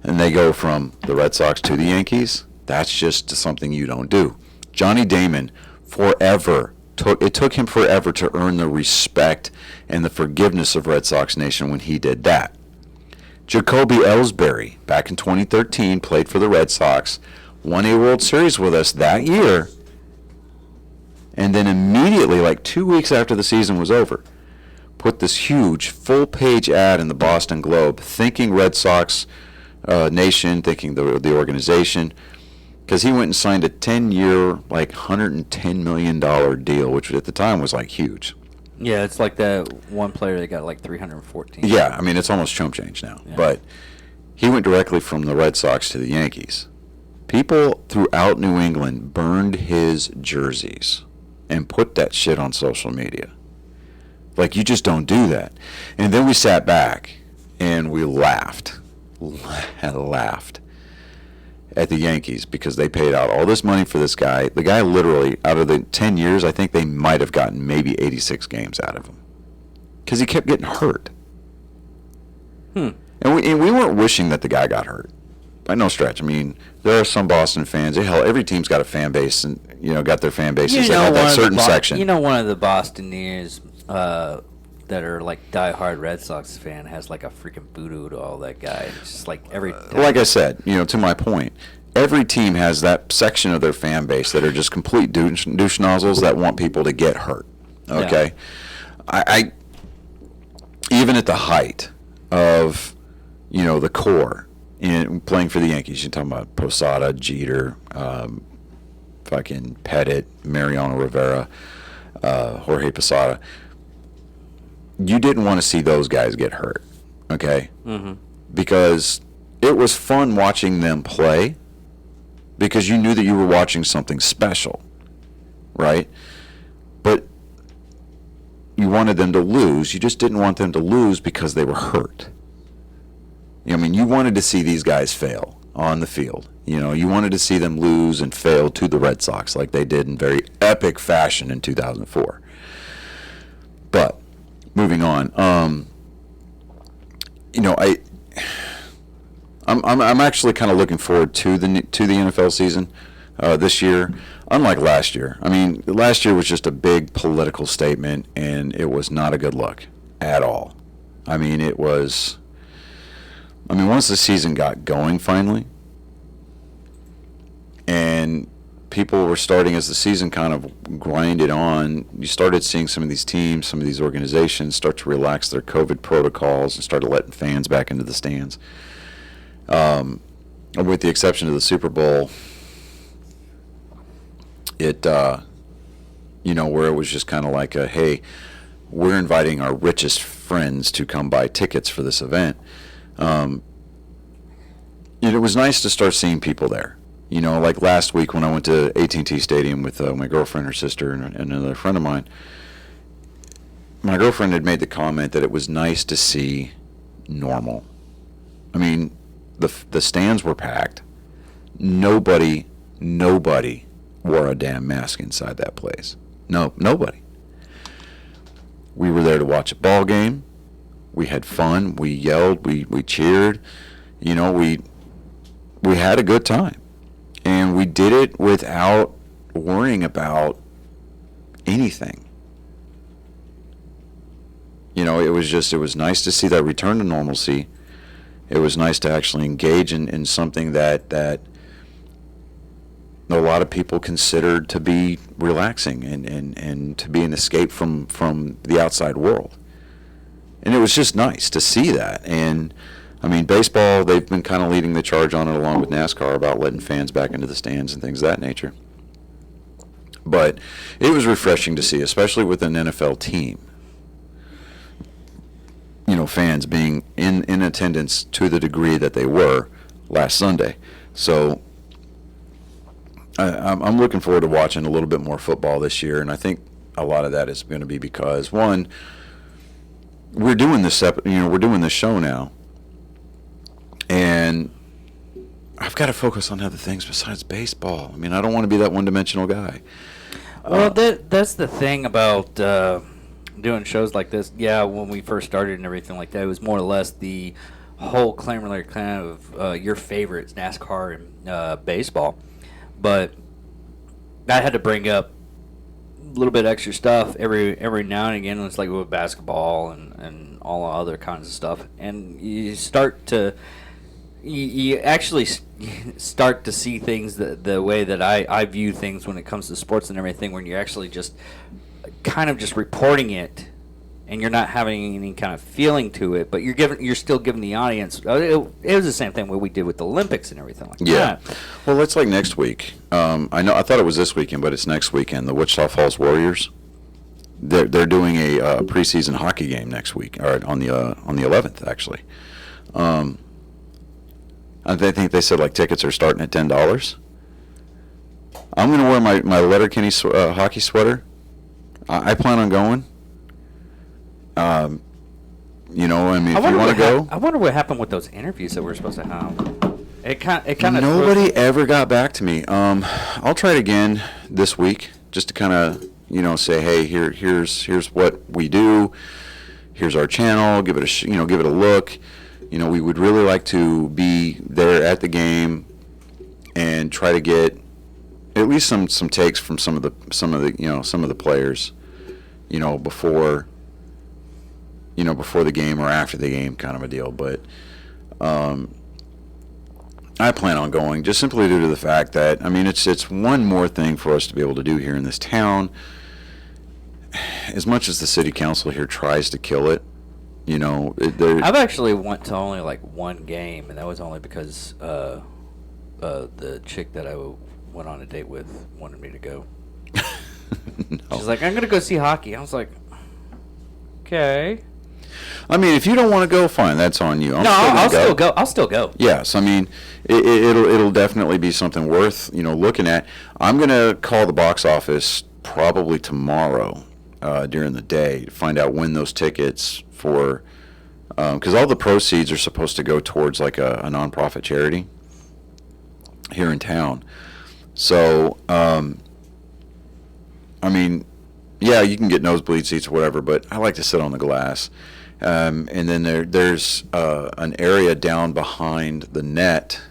and they go from the Red Sox to the Yankees. That's just something you don't do. Johnny Damon took him forever to earn the respect and the forgiveness of Red Sox Nation when he did that. Jacoby Ellsbury, back in 2013, played for the Red Sox, won a World Series with us that year, and then immediately, 2 weeks after the season was over, put this huge full-page ad in the Boston Globe, thanking Red Sox Nation, thanking the organization, because he went and signed a 10-year, $110 million deal, which at the time was huge. Yeah, it's like that one player that got 314. Yeah, I mean, it's almost chump change now. Yeah. But he went directly from the Red Sox to the Yankees. People throughout New England burned his jerseys and put that shit on social media. You just don't do that. And then we sat back and we laughed at the Yankees because they paid out all this money for this guy. The guy literally, out of the 10 years, I think they might have gotten maybe 86 games out of him because he kept getting hurt. And we weren't wishing that the guy got hurt. By no stretch. I mean, there are some Boston fans. Hell, every team's got a fan base and, got their fan bases that have that certain section. One of the Bostonians that are diehard Red Sox fan has a freaking voodoo to all that guy. It's just every time. Like I said, to my point, every team has that section of their fan base that are just complete douche nozzles that want people to get hurt. Okay? Yeah. I even at the height of, the core in playing for the Yankees, you're talking about Posada, Jeter, fucking Pettit, Mariano Rivera, Jorge Posada. you didn't want to see those guys get hurt, okay? Mm-hmm. Because it was fun watching them play because you knew that you were watching something special, right? But you wanted them to lose. You just didn't want them to lose because they were hurt. I mean, you wanted to see these guys fail on the field. You know, you wanted to see them lose and fail to the Red Sox like they did in very epic fashion in 2004. But moving on, you know, I'm actually kind of looking forward to the NFL season this year. Unlike last year, I mean, last year was just a big political statement, and it was not a good look at all. I mean, it was. I mean, once the season got going finally, and people were starting, as the season kind of grinded on, you started seeing some of these teams, some of these organizations start to relax their COVID protocols and started letting fans back into the stands. With the exception of the Super Bowl, it, you know, where it was just kind of like a, hey, we're inviting our richest friends to come buy tickets for this event. It was nice to start seeing people there. You know, like last week when I went to AT&T Stadium with my girlfriend, her sister, and another friend of mine, my girlfriend had made the comment that it was nice to see normal. I mean, the stands were packed. Nobody wore a damn mask inside that place. No, nobody. We were there to watch a ball game. We had fun. We yelled. We cheered. You know, we had a good time. And we did it without worrying about anything. You know, it was nice to see that return to normalcy. It was nice to actually engage in something that a lot of people considered to be relaxing and to be an escape from the outside world. And it was just nice to see that. And I mean, baseball, they've been kind of leading the charge on it along with NASCAR about letting fans back into the stands and things of that nature. But it was refreshing to see, especially with an NFL team. You know, fans being in attendance to the degree that they were last Sunday. So I'm looking forward to watching a little bit more football this year, and I think a lot of that is going to be because, one, we're doing this show now. And I've got to focus on other things besides baseball. I mean, I don't want to be that one-dimensional guy. Well, that's the thing about doing shows like this. Yeah, when we first started and everything like that, it was more or less the whole clamour kind of your favorites, NASCAR and baseball. But I had to bring up a little bit extra stuff every now and again. It's like with basketball and all other kinds of stuff. And you start to... You actually start to see things the way that I view things when it comes to sports and everything, when you're actually just kind of just reporting it, and you're not having any kind of feeling to it, but you're still giving the audience. It was the same thing what we did with the Olympics and everything like that. Yeah. Well, it's like next week. I thought it was this weekend, but it's next weekend. The Wichita Falls Warriors. They're doing a preseason hockey game next week, or on the 11th actually. I think they said like tickets are starting at $10. I'm going to wear my Letterkenny hockey sweater. I plan on going. You know, I mean, if you want to go. I wonder what happened with those interviews that we're supposed to have. It kind of. Nobody ever got back to me. I'll try it again this week just to kind of say, hey, here's what we do. Here's our channel. Give it a look. You know, we would really like to be there at the game and try to get at least some takes from some of the players, before the game or after the game, kind of a deal. But I plan on going just simply due to the fact that, I mean, it's one more thing for us to be able to do here in this town. As much as the city council here tries to kill it, I've actually went to only like one game, and that was only because the chick that I went on a date with wanted me to go. No. She's like, I'm going to go see hockey. I was like, okay. I mean, if you don't want to go, fine. That's on you. I'll still go. I'll still go. Yes, I mean, it'll definitely be something worth looking at. I'm gonna call the box office probably tomorrow during the day to find out when those tickets for, because all the proceeds are supposed to go towards like a nonprofit charity here in town. So, I mean, yeah, you can get nosebleed seats or whatever, but I like to sit on the glass. And then there's an area down behind the net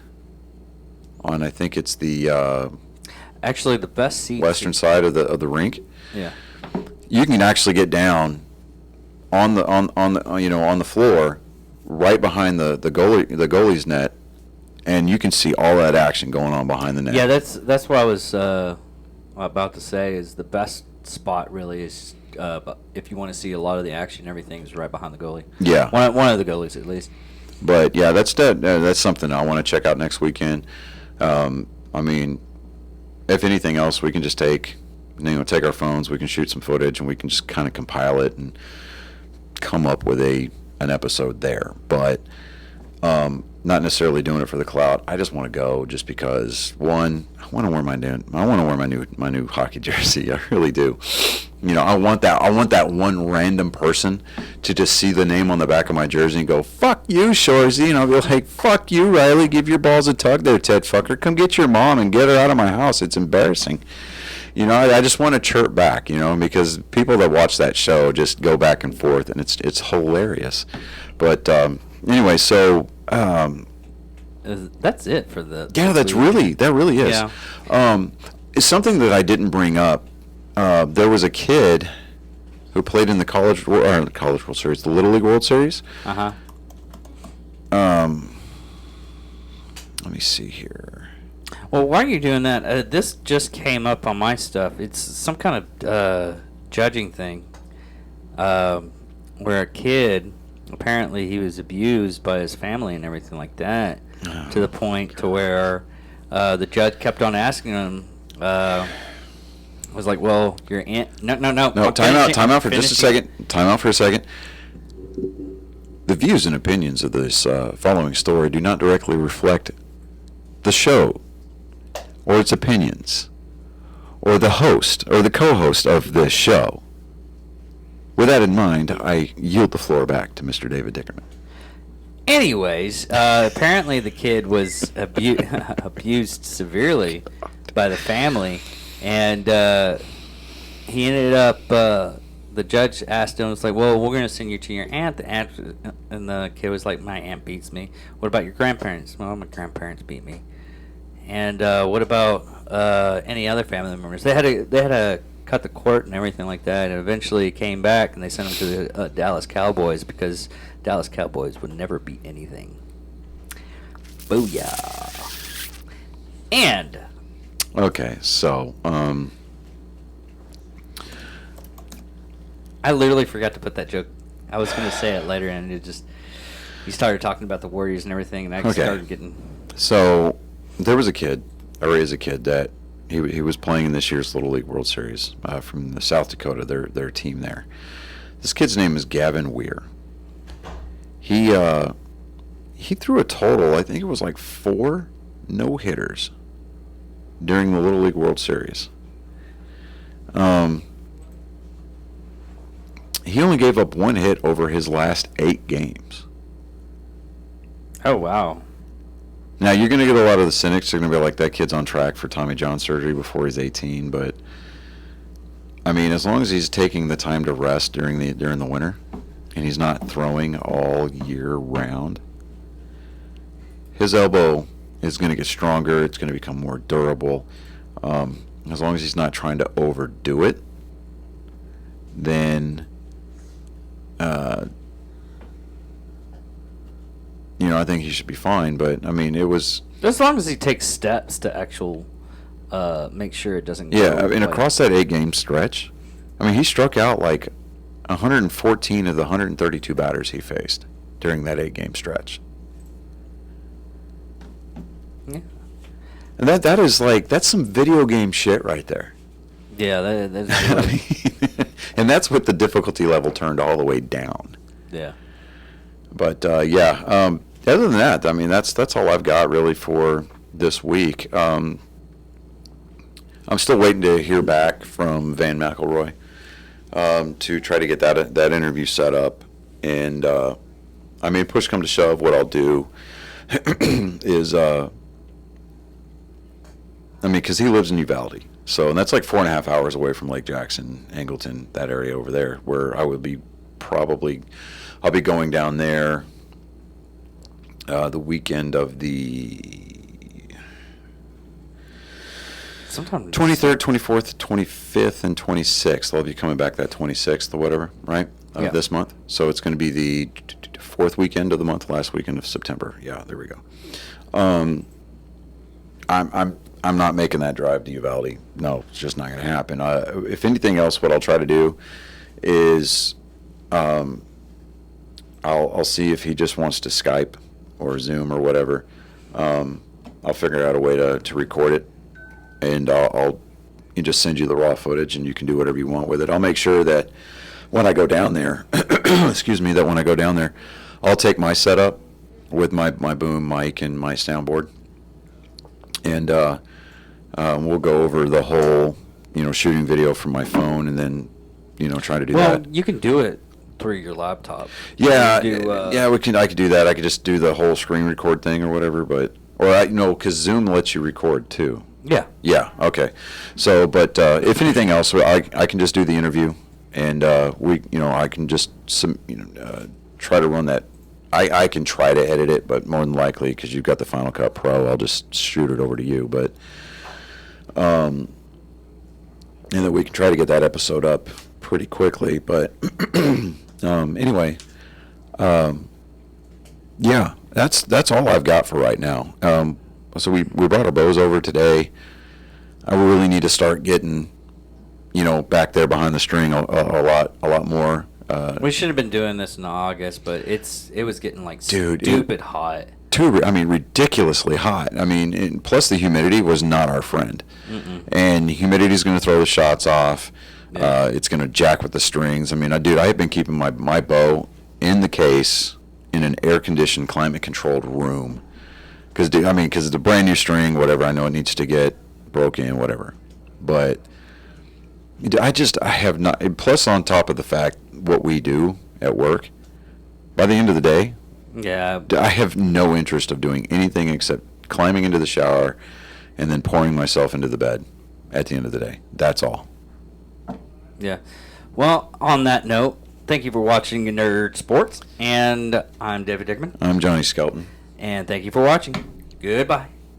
on, I think it's the Actually, the best seats. western side of the rink. Yeah. You can actually get down on the floor right behind the goalie's net, and you can see all that action going on behind the net. Yeah, that's what I was about to say. Is the best spot really is if you want to see a lot of the action, everything is right behind the goalie. Yeah. One of the goalies at least. But yeah, that's something I want to check out next weekend. I mean, if anything else, we can just take our phones, we can shoot some footage, and we can just kind of compile it and come up with an episode there. But not necessarily doing it for the clout. I just want to go just because, one, I want to wear my new hockey jersey. I really do. I want that one random person to just see the name on the back of my jersey and go, "Fuck you, Shorzy," and I'll be like, "Fuck you, Riley. Give your balls a tug there, Ted fucker. Come get your mom and get her out of my house. It's embarrassing." I just want to chirp back, because people that watch that show just go back and forth, and it's hilarious. But anyway, so that's it for the. Yeah, that really is. Yeah. It's something that I didn't bring up. There was a kid who played in the College World Series, the Little League World Series. Uh-huh. Let me see here. Well, while you're doing that, this just came up on my stuff. It's some kind of judging thing where a kid, apparently he was abused by his family and everything like that, to the point to where the judge kept on asking him, was like, "Well, your aunt..." No, Time out for just a second. Time out for a second. The views and opinions of this following story do not directly reflect the show or its opinions or the host or the co-host of this show. With that in mind, I yield the floor back to Mr. David Dickerman. Anyways, apparently the kid was abused severely by the family, and he ended up, the judge asked him, it's like, "Well, we're going to send you to your aunt." And the kid was like, "My aunt beats me." "What about your grandparents?" "Well, my grandparents beat me." "And what about any other family members?" They had to cut the court and everything like that, and eventually came back, and they sent him to the Dallas Cowboys, because Dallas Cowboys would never beat anything. Booyah. And Okay, so I literally forgot to put that joke. I was going to say it later, and he started talking about the Warriors and everything, and I started getting... So there was a kid, or is a kid, that he was playing in this year's Little League World Series from the South Dakota, their team there. This kid's name is Gavin Weir. He threw a total, I think it was like 4 no-hitters during the Little League World Series. He only gave up 1 hit over his last 8 games. Oh, wow. Now, you're going to get a lot of the cynics. They're going to be like, that kid's on track for Tommy John surgery before he's 18. But, I mean, as long as he's taking the time to rest during the winter, and he's not throwing all year round, his elbow is going to get stronger. It's going to become more durable. As long as he's not trying to overdo it, then, I think he should be fine. But, I mean, it was... As long as he takes steps to make sure it doesn't go... Yeah, I mean, across that 8-game stretch, I mean, he struck out like 114 of the 132 batters he faced during that 8-game stretch. Yeah. And that's some video game shit right there. Yeah, that's really... And that's with the difficulty level turned all the way down. Yeah. But other than that, I mean, that's all I've got really for this week. I'm still waiting to hear back from Van McElroy to try to get that interview set up. And I mean, push come to shove, what I'll do is, I mean, because he lives in Uvalde, and that's like 4.5 hours away from Lake Jackson, Angleton, that area over there, where I would be I'll be going down there the weekend of the Sometime 23rd, 24th, 25th, and 26th. I'll be coming back that 26th or whatever, right, of this month. So it's going to be the fourth weekend of the month, last weekend of September. Yeah, there we go. I'm not making that drive to Uvalde. No, it's just not going to happen. If anything else, what I'll try to do is I'll see if he just wants to Skype or Zoom or whatever. I'll figure out a way to record it, and I'll just send you the raw footage, and you can do whatever you want with it. I'll make sure that when I go down there, I'll take my setup with my boom mic and my soundboard, and we'll go over the whole, shooting video from my phone, and then, try to do that. Well, you can do it through your laptop. Yeah, I could do that. I could just do the whole screen record thing or whatever, because Zoom lets you record too. Yeah. Yeah. Okay. So, but if anything else, I can just do the interview, and I can just try to run that. I can try to edit it, but more than likely, because you've got the Final Cut Pro, I'll just shoot it over to you. But and then we can try to get that episode up pretty quickly. But anyway, yeah, that's all I've got for right now. So we brought our bows over today. I really need to start getting, back there behind the string a lot more. We should have been doing this in August, but it was getting like hot. Ridiculously hot. I mean, and plus the humidity was not our friend. Mm-mm. And humidity is going to throw the shots off. Yeah. It's going to jack with the strings. I mean, I have been keeping my bow in the case in an air-conditioned, climate-controlled room. Because it's a brand new string, whatever. I know it needs to get broken, whatever. But I have not. Plus, on top of the fact what we do at work, by the end of the day, yeah, I have no interest of doing anything except climbing into the shower and then pouring myself into the bed at the end of the day. That's all. Yeah. Well, on that note, thank you for watching Nerd Sports, and I'm David Dickman. I'm Johnny Skelton. And thank you for watching. Goodbye.